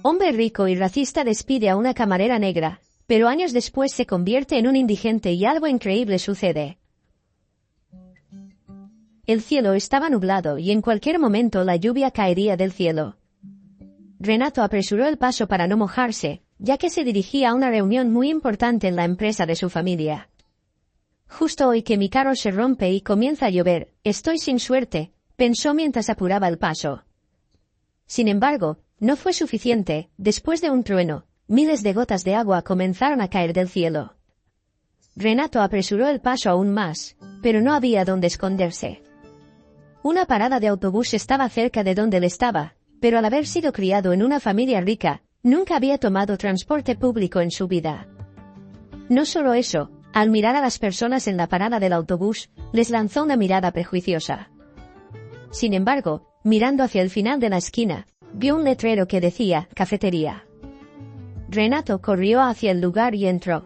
Hombre rico y racista despide a una camarera negra, pero años después se convierte en un indigente y algo increíble sucede. El cielo estaba nublado y en cualquier momento la lluvia caería del cielo. Renato apresuró el paso para no mojarse, ya que se dirigía a una reunión muy importante en la empresa de su familia. Justo hoy que mi carro se rompe y comienza a llover, estoy sin suerte, pensó mientras apuraba el paso. Sin embargo, no fue suficiente. Después de un trueno, miles de gotas de agua comenzaron a caer del cielo. Renato apresuró el paso aún más, pero no había dónde esconderse. Una parada de autobús estaba cerca de donde él estaba, pero al haber sido criado en una familia rica, nunca había tomado transporte público en su vida. No solo eso, al mirar a las personas en la parada del autobús, les lanzó una mirada prejuiciosa. Sin embargo, mirando hacia el final de la esquina, vio un letrero que decía «Cafetería». Renato corrió hacia el lugar y entró.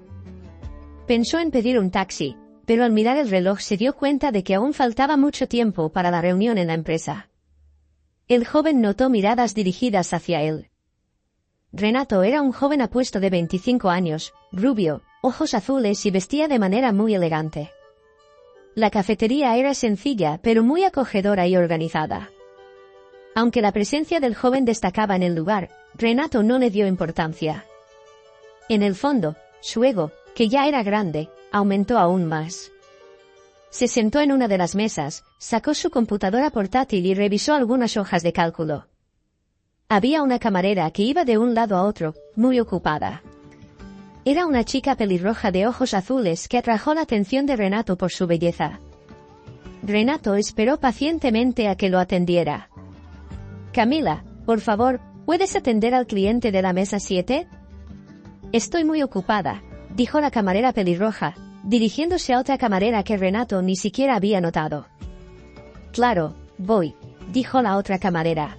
Pensó en pedir un taxi, pero al mirar el reloj se dio cuenta de que aún faltaba mucho tiempo para la reunión en la empresa. El joven notó miradas dirigidas hacia él. Renato era un joven apuesto de 25 años, rubio, ojos azules y vestía de manera muy elegante. La cafetería era sencilla pero muy acogedora y organizada. Aunque la presencia del joven destacaba en el lugar, Renato no le dio importancia. En el fondo, su ego, que ya era grande, aumentó aún más. Se sentó en una de las mesas, sacó su computadora portátil y revisó algunas hojas de cálculo. Había una camarera que iba de un lado a otro, muy ocupada. Era una chica pelirroja de ojos azules que atrajo la atención de Renato por su belleza. Renato esperó pacientemente a que lo atendiera. «Camila, por favor, ¿puedes atender al cliente de la mesa 7? Estoy muy ocupada», dijo la camarera pelirroja, dirigiéndose a otra camarera que Renato ni siquiera había notado. «Claro, voy», dijo la otra camarera.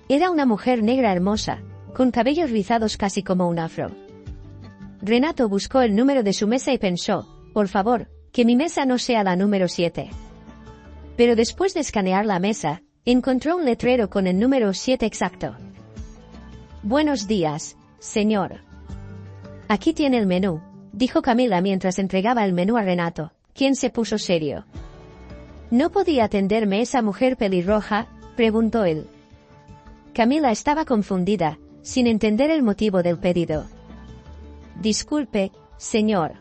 Era una mujer negra hermosa, con cabellos rizados casi como un afro. Renato buscó el número de su mesa y pensó, «Por favor, que mi mesa no sea la número 7». Pero después de escanear la mesa, encontró un letrero con el número 7 exacto. «Buenos días, señor. Aquí tiene el menú», dijo Camila mientras entregaba el menú a Renato, quien se puso serio. «¿No podía atenderme esa mujer pelirroja?», preguntó él. Camila estaba confundida, sin entender el motivo del pedido. «Disculpe, señor.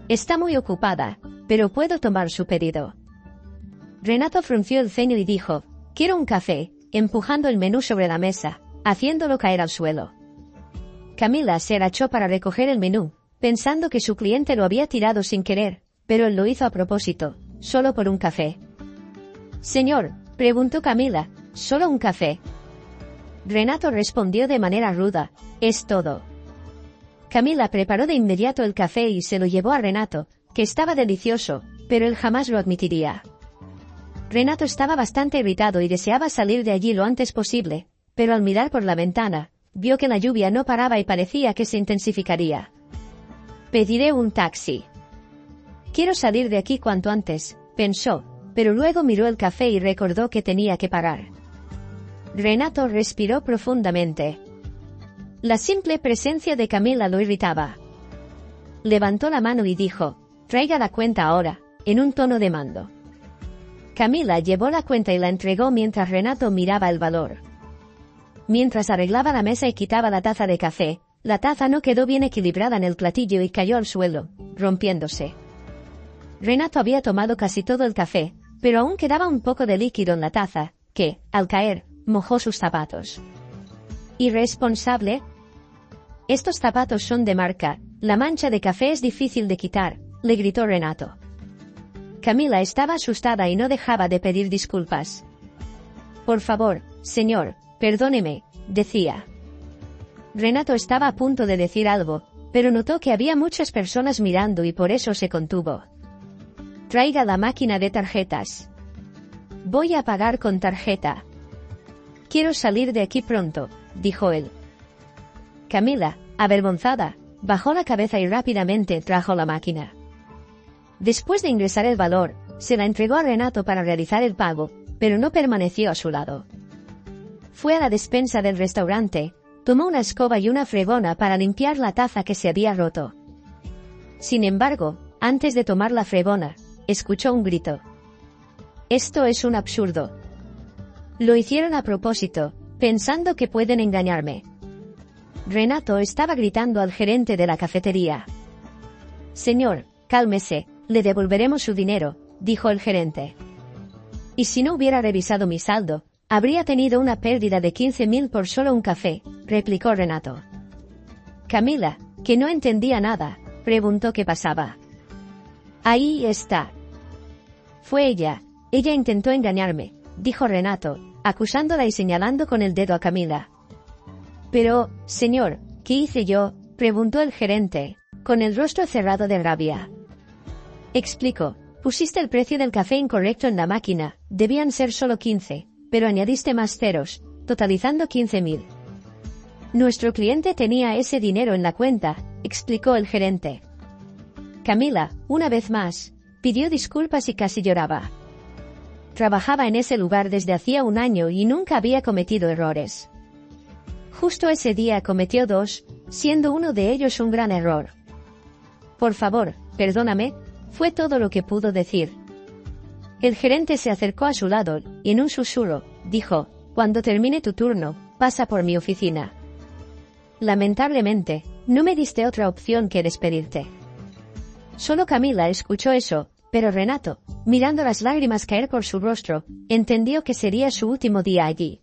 Está muy ocupada, pero puedo tomar su pedido». Renato frunció el ceño y dijo, «Quiero un café», empujando el menú sobre la mesa, haciéndolo caer al suelo. Camila se agachó para recoger el menú, pensando que su cliente lo había tirado sin querer, pero él lo hizo a propósito, solo por un café. «Señor», preguntó Camila, «¿solo un café?». Renato respondió de manera ruda, «Es todo». Camila preparó de inmediato el café y se lo llevó a Renato, que estaba delicioso, pero él jamás lo admitiría. Renato estaba bastante irritado y deseaba salir de allí lo antes posible, pero al mirar por la ventana, vio que la lluvia no paraba y parecía que se intensificaría. «Pediré un taxi. Quiero salir de aquí cuanto antes», pensó, pero luego miró el café y recordó que tenía que parar. Renato respiró profundamente. La simple presencia de Camila lo irritaba. Levantó la mano y dijo, «Traiga la cuenta ahora», en un tono de mando. Camila llevó la cuenta y la entregó mientras Renato miraba el valor. Mientras arreglaba la mesa y quitaba la taza de café, la taza no quedó bien equilibrada en el platillo y cayó al suelo, rompiéndose. Renato había tomado casi todo el café, pero aún quedaba un poco de líquido en la taza, que, al caer, mojó sus zapatos. «¿Irresponsable? Estos zapatos son de marca, la mancha de café es difícil de quitar», le gritó Renato. Camila estaba asustada y no dejaba de pedir disculpas. «Por favor, señor, perdóneme», decía. Renato estaba a punto de decir algo, pero notó que había muchas personas mirando y por eso se contuvo. «Traiga la máquina de tarjetas. Voy a pagar con tarjeta. Quiero salir de aquí pronto», dijo él. Camila, avergonzada, bajó la cabeza y rápidamente trajo la máquina. Después de ingresar el valor, se la entregó a Renato para realizar el pago, pero no permaneció a su lado. Fue a la despensa del restaurante, tomó una escoba y una fregona para limpiar la taza que se había roto. Sin embargo, antes de tomar la fregona, escuchó un grito. Esto es un absurdo. Lo hicieron a propósito, pensando que pueden engañarme. Renato estaba gritando al gerente de la cafetería. Señor, cálmese, le devolveremos su dinero, dijo el gerente. Y si no hubiera revisado mi saldo, habría tenido una pérdida de 15.000 por solo un café, replicó Renato. Camila, que no entendía nada, preguntó qué pasaba. Ahí está. Fue ella. Ella intentó engañarme, dijo Renato, acusándola y señalando con el dedo a Camila. Pero, señor, ¿qué hice yo?, preguntó el gerente, con el rostro cerrado de rabia. Explicó, pusiste el precio del café incorrecto en la máquina, debían ser solo 15, pero añadiste más ceros, totalizando 15.000. Nuestro cliente tenía ese dinero en la cuenta, explicó el gerente. Camila, una vez más, pidió disculpas y casi lloraba. Trabajaba en ese lugar desde hacía un año y nunca había cometido errores. Justo ese día cometió 2, siendo uno de ellos un gran error. Por favor, perdóname, fue todo lo que pudo decir. El gerente se acercó a su lado y en un susurro, dijo, cuando termine tu turno, pasa por mi oficina. Lamentablemente, no me diste otra opción que despedirte. Solo Camila escuchó eso, pero Renato, mirando las lágrimas caer por su rostro, entendió que sería su último día allí.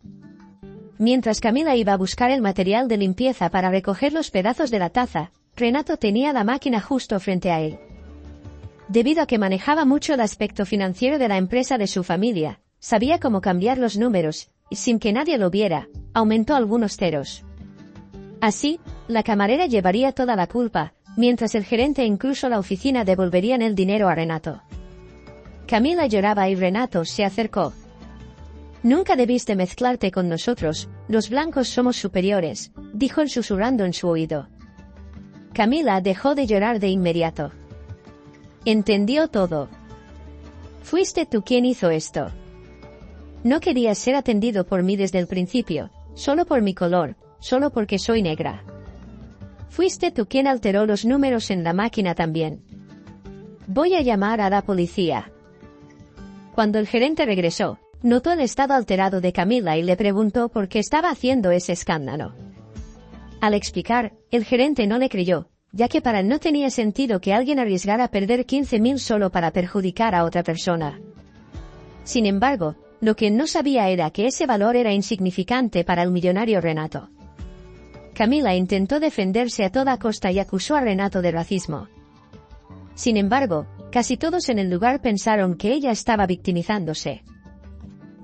Mientras Camila iba a buscar el material de limpieza para recoger los pedazos de la taza, Renato tenía la máquina justo frente a él. Debido a que manejaba mucho el aspecto financiero de la empresa de su familia, sabía cómo cambiar los números, y sin que nadie lo viera, aumentó algunos ceros. Así, la camarera llevaría toda la culpa, mientras el gerente e incluso la oficina devolverían el dinero a Renato. Camila lloraba y Renato se acercó. Nunca debiste mezclarte con nosotros, los blancos somos superiores, dijo él susurrando en su oído. Camila dejó de llorar de inmediato. Entendió todo. Fuiste tú quien hizo esto. No querías ser atendido por mí desde el principio, solo por mi color, solo porque soy negra. Fuiste tú quien alteró los números en la máquina también. Voy a llamar a la policía. Cuando el gerente regresó, notó el estado alterado de Camila y le preguntó por qué estaba haciendo ese escándalo. Al explicar, el gerente no le creyó, ya que para él no tenía sentido que alguien arriesgara perder 15.000 solo para perjudicar a otra persona. Sin embargo, lo que no sabía era que ese valor era insignificante para el millonario Renato. Camila intentó defenderse a toda costa y acusó a Renato de racismo. Sin embargo, casi todos en el lugar pensaron que ella estaba victimizándose.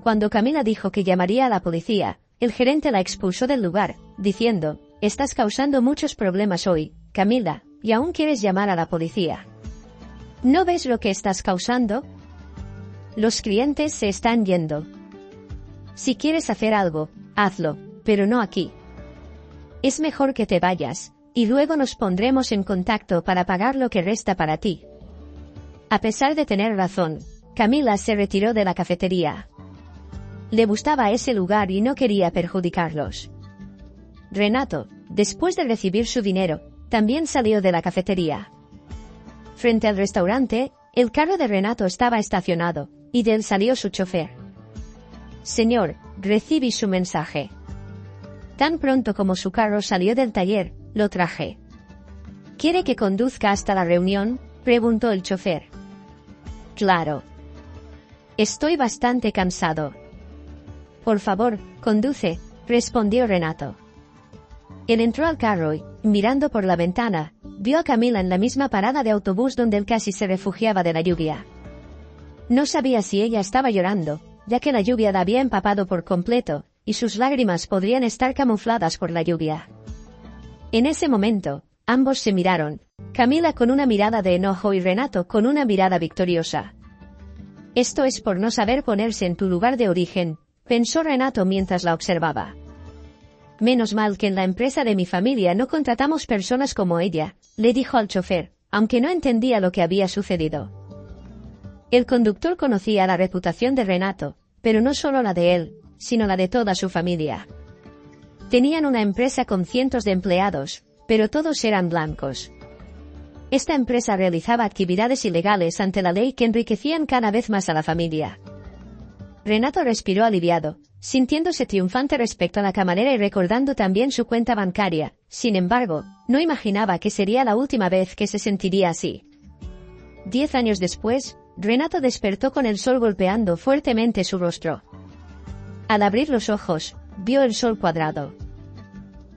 Cuando Camila dijo que llamaría a la policía, el gerente la expulsó del lugar, diciendo, «Estás causando muchos problemas hoy, Camila, y aún quieres llamar a la policía. ¿No ves lo que estás causando? Los clientes se están yendo. Si quieres hacer algo, hazlo, pero no aquí. Es mejor que te vayas, y luego nos pondremos en contacto para pagar lo que resta para ti». A pesar de tener razón, Camila se retiró de la cafetería. Le gustaba ese lugar y no quería perjudicarlos. Renato, después de recibir su dinero, también salió de la cafetería. Frente al restaurante, el carro de Renato estaba estacionado, y de él salió su chofer. «Señor, recibí su mensaje». Tan pronto como su carro salió del taller, lo traje. «¿Quiere que conduzca hasta la reunión?», preguntó el chofer. «Claro. Estoy bastante cansado». «Por favor, conduce», respondió Renato. Él entró al carro y, mirando por la ventana, vio a Camila en la misma parada de autobús donde él casi se refugiaba de la lluvia. No sabía si ella estaba llorando, ya que la lluvia la había empapado por completo, y sus lágrimas podrían estar camufladas por la lluvia. En ese momento, ambos se miraron, Camila con una mirada de enojo y Renato con una mirada victoriosa. «Esto es por no saber ponerse en tu lugar de origen», pensó Renato mientras la observaba. «Menos mal que en la empresa de mi familia no contratamos personas como ella», le dijo al chofer, aunque no entendía lo que había sucedido. El conductor conocía la reputación de Renato, pero no solo la de él, sino la de toda su familia. Tenían una empresa con cientos de empleados, pero todos eran blancos. Esta empresa realizaba actividades ilegales ante la ley que enriquecían cada vez más a la familia. Renato respiró aliviado, sintiéndose triunfante respecto a la camarera y recordando también su cuenta bancaria. Sin embargo, no imaginaba que sería la última vez que se sentiría así. 10 años después, Renato despertó con el sol golpeando fuertemente su rostro. Al abrir los ojos, vio el sol cuadrado.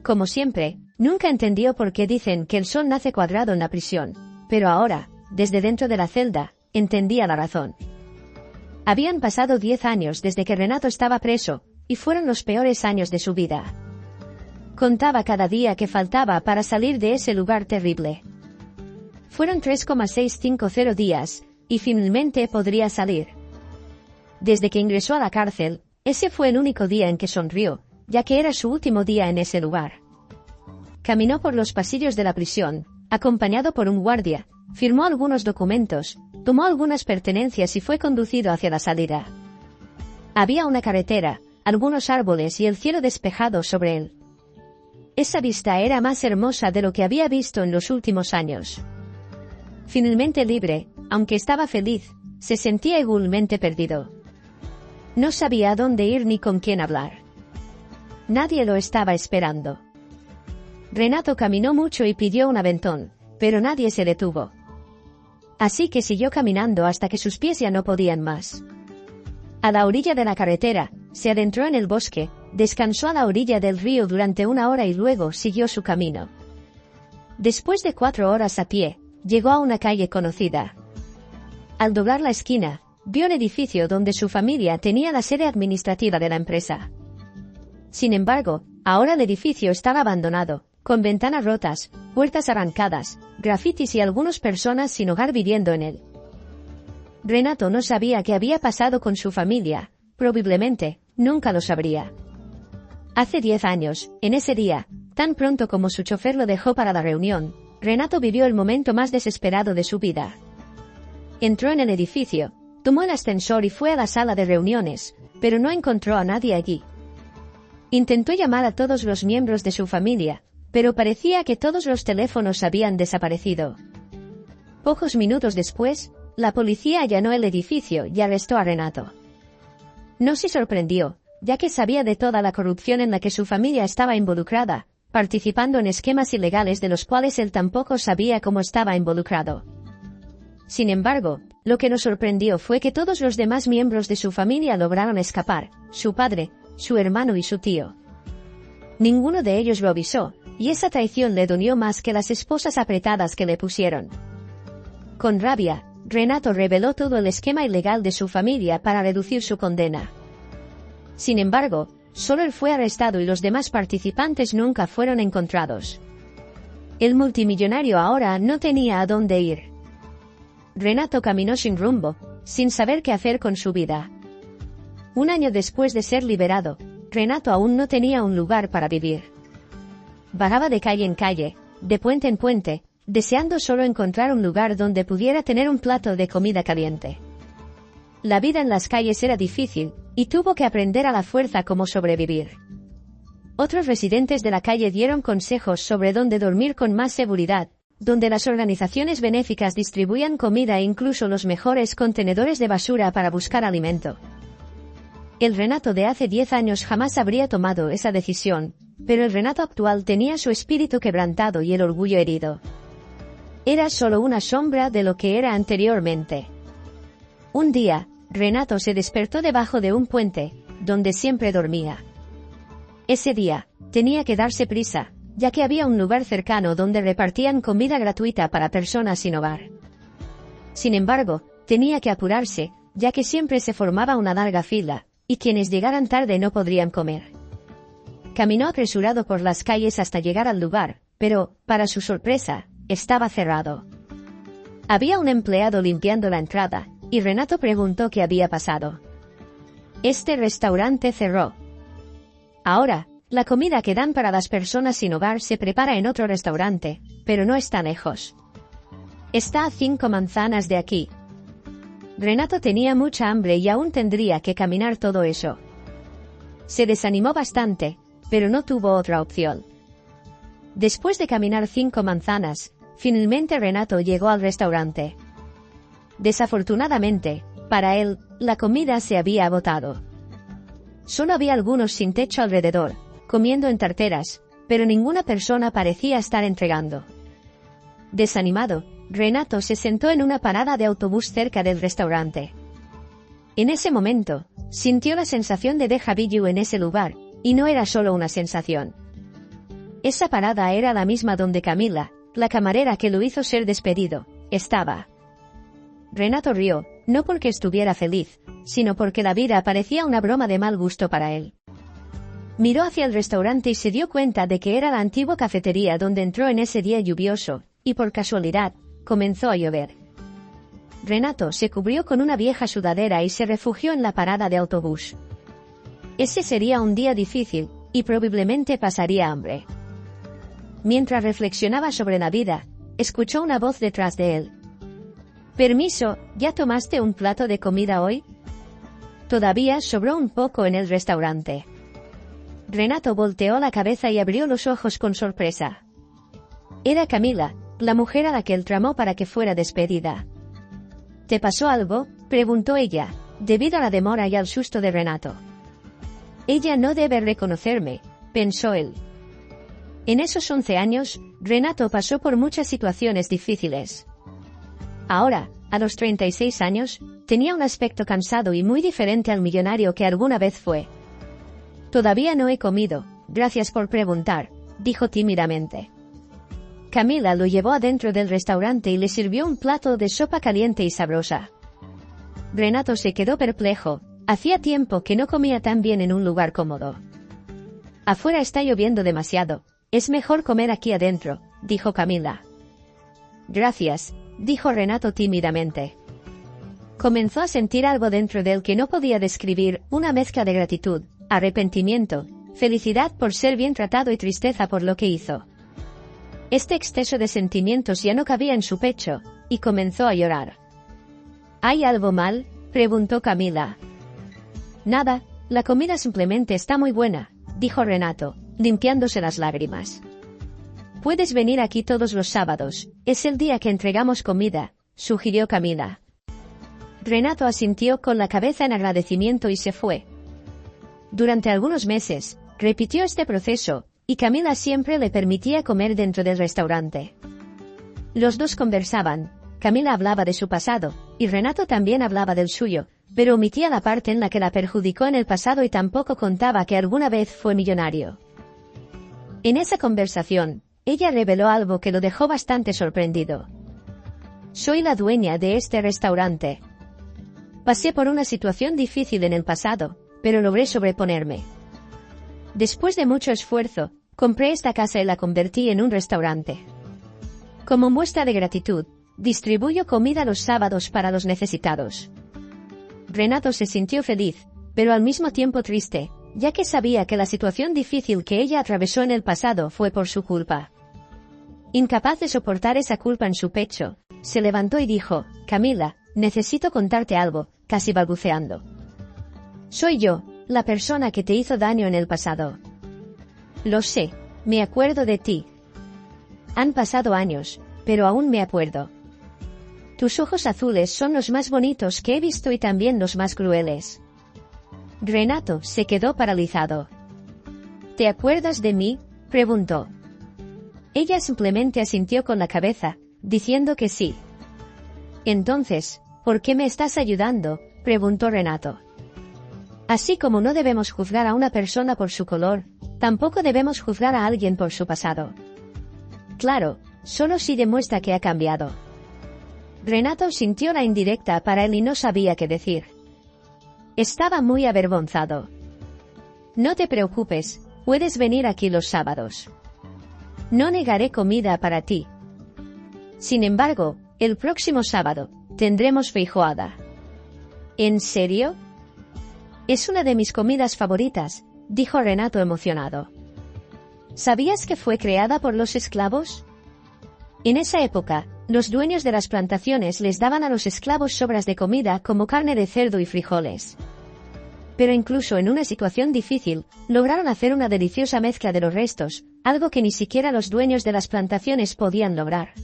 Como siempre, nunca entendió por qué dicen que el sol nace cuadrado en la prisión, pero ahora, desde dentro de la celda, entendía la razón. Habían pasado 10 años desde que Renato estaba preso, y fueron los peores años de su vida. Contaba cada día que faltaba para salir de ese lugar terrible. Fueron 3,650 días, y finalmente podría salir. Desde que ingresó a la cárcel, ese fue el único día en que sonrió, ya que era su último día en ese lugar. Caminó por los pasillos de la prisión, acompañado por un guardia, firmó algunos documentos, tomó algunas pertenencias y fue conducido hacia la salida. Había una carretera, algunos árboles y el cielo despejado sobre él. Esa vista era más hermosa de lo que había visto en los últimos años. Finalmente libre, aunque estaba feliz, se sentía igualmente perdido. No sabía a dónde ir ni con quién hablar. Nadie lo estaba esperando. Renato caminó mucho y pidió un aventón, pero nadie se detuvo. Así que siguió caminando hasta que sus pies ya no podían más. A la orilla de la carretera, se adentró en el bosque, descansó a la orilla del río durante 1 hora y luego siguió su camino. Después de 4 horas a pie, llegó a una calle conocida. Al doblar la esquina, vio el edificio donde su familia tenía la sede administrativa de la empresa. Sin embargo, ahora el edificio estaba abandonado, con ventanas rotas, puertas arrancadas, grafitis y algunas personas sin hogar viviendo en él. Renato no sabía qué había pasado con su familia, probablemente, nunca lo sabría. Hace 10 años, en ese día, tan pronto como su chofer lo dejó para la reunión, Renato vivió el momento más desesperado de su vida. Entró en el edificio, tomó el ascensor y fue a la sala de reuniones, pero no encontró a nadie allí. Intentó llamar a todos los miembros de su familia, pero parecía que todos los teléfonos habían desaparecido. Pocos minutos después, la policía allanó el edificio y arrestó a Renato. No se sorprendió, ya que sabía de toda la corrupción en la que su familia estaba involucrada, participando en esquemas ilegales de los cuales él tampoco sabía cómo estaba involucrado. Sin embargo, lo que nos sorprendió fue que todos los demás miembros de su familia lograron escapar, su padre, su hermano y su tío. Ninguno de ellos lo avisó, y esa traición le dolió más que las esposas apretadas que le pusieron. Con rabia, Renato reveló todo el esquema ilegal de su familia para reducir su condena. Sin embargo, solo él fue arrestado y los demás participantes nunca fueron encontrados. El multimillonario ahora no tenía a dónde ir. Renato caminó sin rumbo, sin saber qué hacer con su vida. 1 año después de ser liberado, Renato aún no tenía un lugar para vivir. Vagaba de calle en calle, de puente en puente, deseando solo encontrar un lugar donde pudiera tener un plato de comida caliente. La vida en las calles era difícil, y tuvo que aprender a la fuerza cómo sobrevivir. Otros residentes de la calle dieron consejos sobre dónde dormir con más seguridad, donde las organizaciones benéficas distribuían comida e incluso los mejores contenedores de basura para buscar alimento. El Renato de hace 10 años jamás habría tomado esa decisión, pero el Renato actual tenía su espíritu quebrantado y el orgullo herido. Era solo una sombra de lo que era anteriormente. Un día, Renato se despertó debajo de un puente, donde siempre dormía. Ese día, tenía que darse prisa, ya que había un lugar cercano donde repartían comida gratuita para personas sin hogar. Sin embargo, tenía que apurarse, ya que siempre se formaba una larga fila, y quienes llegaran tarde no podrían comer. Caminó apresurado por las calles hasta llegar al lugar, pero, para su sorpresa, estaba cerrado. Había un empleado limpiando la entrada, y Renato preguntó qué había pasado. Este restaurante cerró. Ahora, la comida que dan para las personas sin hogar se prepara en otro restaurante, pero no está lejos. Está a 5 manzanas de aquí. Renato tenía mucha hambre y aún tendría que caminar todo eso. Se desanimó bastante, pero no tuvo otra opción. Después de caminar 5 manzanas, finalmente Renato llegó al restaurante. Desafortunadamente, para él, la comida se había agotado. Solo había algunos sin techo alrededor, comiendo en tarteras, pero ninguna persona parecía estar entregando. Desanimado, Renato se sentó en una parada de autobús cerca del restaurante. En ese momento, sintió la sensación de déjà vu en ese lugar, y no era solo una sensación. Esa parada era la misma donde Camila, la camarera que lo hizo ser despedido, estaba. Renato rió, no porque estuviera feliz, sino porque la vida parecía una broma de mal gusto para él. Miró hacia el restaurante y se dio cuenta de que era la antigua cafetería donde entró en ese día lluvioso, y por casualidad, comenzó a llover. Renato se cubrió con una vieja sudadera y se refugió en la parada de autobús. Ese sería un día difícil, y probablemente pasaría hambre. Mientras reflexionaba sobre la vida, escuchó una voz detrás de él. «Permiso, ¿ya tomaste un plato de comida hoy?» Todavía sobró un poco en el restaurante. Renato volteó la cabeza y abrió los ojos con sorpresa. Era Camila, la mujer a la que él tramó para que fuera despedida. «¿Te pasó algo?», preguntó ella, debido a la demora y al susto de Renato. «Ella no debe reconocerme», pensó él. En esos 11 años, Renato pasó por muchas situaciones difíciles. Ahora, a los 36 años, tenía un aspecto cansado y muy diferente al millonario que alguna vez fue. «Todavía no he comido, gracias por preguntar», dijo tímidamente. Camila lo llevó adentro del restaurante y le sirvió un plato de sopa caliente y sabrosa. Renato se quedó perplejo, hacía tiempo que no comía tan bien en un lugar cómodo. «Afuera está lloviendo demasiado, es mejor comer aquí adentro», dijo Camila. «Gracias», dijo Renato tímidamente. Comenzó a sentir algo dentro de él que no podía describir, una mezcla de gratitud, arrepentimiento, felicidad por ser bien tratado y tristeza por lo que hizo. Este exceso de sentimientos ya no cabía en su pecho, y comenzó a llorar. «¿Hay algo mal?», preguntó Camila. «Nada, la comida simplemente está muy buena», dijo Renato, limpiándose las lágrimas. «Puedes venir aquí todos los sábados, es el día que entregamos comida», sugirió Camila. Renato asintió con la cabeza en agradecimiento y se fue. Durante algunos meses, repitió este proceso, y Camila siempre le permitía comer dentro del restaurante. Los dos conversaban, Camila hablaba de su pasado, y Renato también hablaba del suyo, pero omitía la parte en la que la perjudicó en el pasado y tampoco contaba que alguna vez fue millonario. En esa conversación, ella reveló algo que lo dejó bastante sorprendido. «Soy la dueña de este restaurante. Pasé por una situación difícil en el pasado, pero logré sobreponerme. Después de mucho esfuerzo, compré esta casa y la convertí en un restaurante. Como muestra de gratitud, distribuyo comida los sábados para los necesitados». Renato se sintió feliz, pero al mismo tiempo triste, ya que sabía que la situación difícil que ella atravesó en el pasado fue por su culpa. Incapaz de soportar esa culpa en su pecho, se levantó y dijo: «Camila, necesito contarte algo», casi balbuceando. «Soy yo, la persona que te hizo daño en el pasado. Lo sé, me acuerdo de ti. Han pasado años, pero aún me acuerdo. Tus ojos azules son los más bonitos que he visto y también los más crueles». Renato se quedó paralizado. «¿Te acuerdas de mí?», preguntó. Ella simplemente asintió con la cabeza, diciendo que sí. «Entonces, ¿por qué me estás ayudando?», preguntó Renato. «Así como no debemos juzgar a una persona por su color, tampoco debemos juzgar a alguien por su pasado. Claro, solo si demuestra que ha cambiado». Renato sintió la indirecta para él y no sabía qué decir. Estaba muy avergonzado. «No te preocupes, puedes venir aquí los sábados. No negaré comida para ti. Sin embargo, el próximo sábado, tendremos feijoada». «¿En serio?». «Es una de mis comidas favoritas», dijo Renato emocionado. «¿Sabías que fue creada por los esclavos? En esa época, los dueños de las plantaciones les daban a los esclavos sobras de comida como carne de cerdo y frijoles. Pero incluso en una situación difícil, lograron hacer una deliciosa mezcla de los restos, algo que ni siquiera los dueños de las plantaciones podían lograr.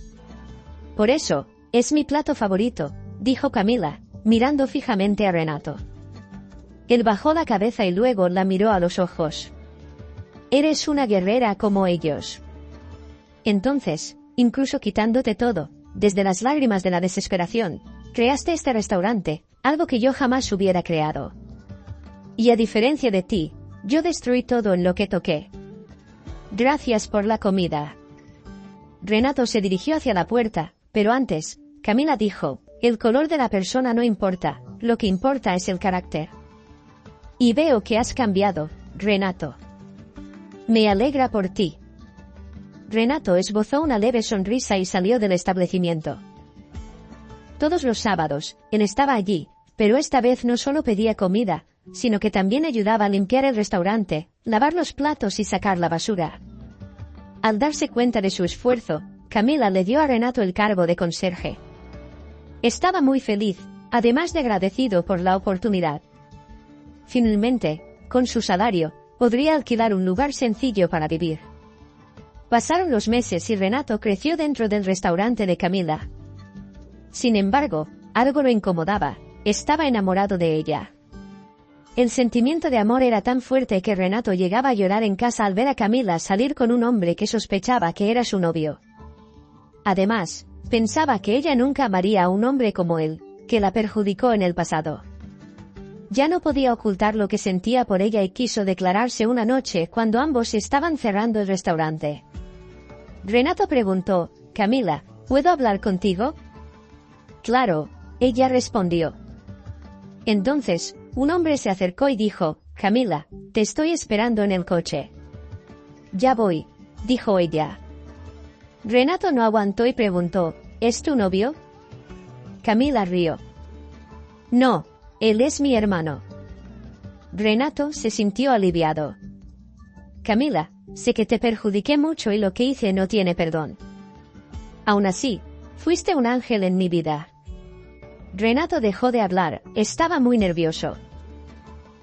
Por eso, es mi plato favorito, dijo Camila, mirando fijamente a Renato. Él bajó la cabeza y luego la miró a los ojos. Eres una guerrera como ellos. Entonces, incluso quitándote todo, desde las lágrimas de la desesperación, creaste este restaurante, algo que yo jamás hubiera creado. Y a diferencia de ti, yo destruí todo en lo que toqué. Gracias por la comida. Renato se dirigió hacia la puerta, pero antes, Camila dijo, el color de la persona no importa, lo que importa es el carácter. Y veo que has cambiado, Renato. Me alegra por ti. Renato esbozó una leve sonrisa y salió del establecimiento. Todos los sábados, él estaba allí, pero esta vez no solo pedía comida, sino que también ayudaba a limpiar el restaurante, lavar los platos y sacar la basura. Al darse cuenta de su esfuerzo, Camila le dio a Renato el cargo de conserje. Estaba muy feliz, además de agradecido por la oportunidad. Finalmente, con su salario, podría alquilar un lugar sencillo para vivir. Pasaron los meses y Renato creció dentro del restaurante de Camila. Sin embargo, algo lo incomodaba, estaba enamorado de ella. El sentimiento de amor era tan fuerte que Renato llegaba a llorar en casa al ver a Camila salir con un hombre que sospechaba que era su novio. Además, pensaba que ella nunca amaría a un hombre como él, que la perjudicó en el pasado. Ya no podía ocultar lo que sentía por ella y quiso declararse una noche cuando ambos estaban cerrando el restaurante. Renato preguntó, Camila, ¿puedo hablar contigo? Claro, ella respondió. Entonces, un hombre se acercó y dijo, Camila, te estoy esperando en el coche. Ya voy, dijo ella. Renato no aguantó y preguntó, ¿es tu novio? Camila rió. No, él es mi hermano. Renato se sintió aliviado. Camila, sé que te perjudiqué mucho y lo que hice no tiene perdón. Aún así, fuiste un ángel en mi vida. Renato dejó de hablar, estaba muy nervioso.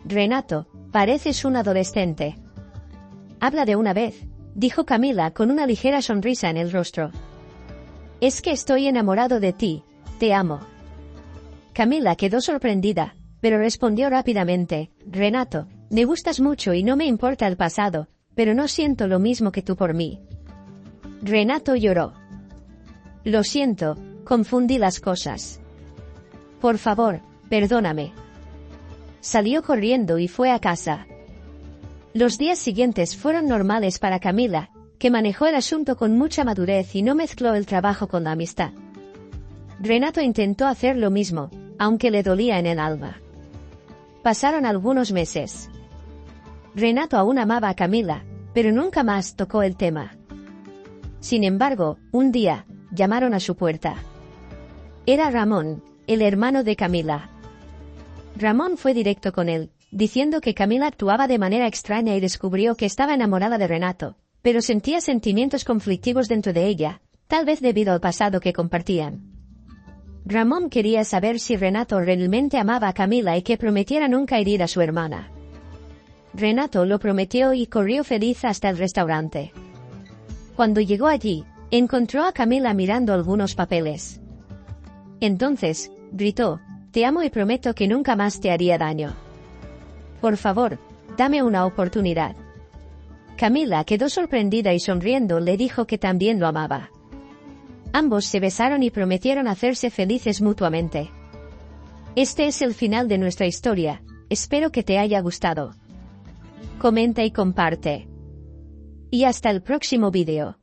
Renato, pareces un adolescente. Habla de una vez, dijo Camila con una ligera sonrisa en el rostro. Es que estoy enamorado de ti, te amo. Camila quedó sorprendida, pero respondió rápidamente, Renato, me gustas mucho y no me importa el pasado, pero no siento lo mismo que tú por mí. Renato lloró. Lo siento, confundí las cosas. Por favor, perdóname. Salió corriendo y fue a casa. Los días siguientes fueron normales para Camila, que manejó el asunto con mucha madurez y no mezcló el trabajo con la amistad. Renato intentó hacer lo mismo, aunque le dolía en el alma. Pasaron algunos meses. Renato aún amaba a Camila, pero nunca más tocó el tema. Sin embargo, un día, llamaron a su puerta. Era Ramón, el hermano de Camila. Ramón fue directo con él, diciendo que Camila actuaba de manera extraña y descubrió que estaba enamorada de Renato, pero sentía sentimientos conflictivos dentro de ella, tal vez debido al pasado que compartían. Ramón quería saber si Renato realmente amaba a Camila y que prometiera nunca herir a su hermana. Renato lo prometió y corrió feliz hasta el restaurante. Cuando llegó allí, encontró a Camila mirando algunos papeles. Entonces, gritó, te amo y prometo que nunca más te haría daño. Por favor, dame una oportunidad. Camila quedó sorprendida y sonriendo le dijo que también lo amaba. Ambos se besaron y prometieron hacerse felices mutuamente. Este es el final de nuestra historia, espero que te haya gustado. Comenta y comparte. Y hasta el próximo vídeo.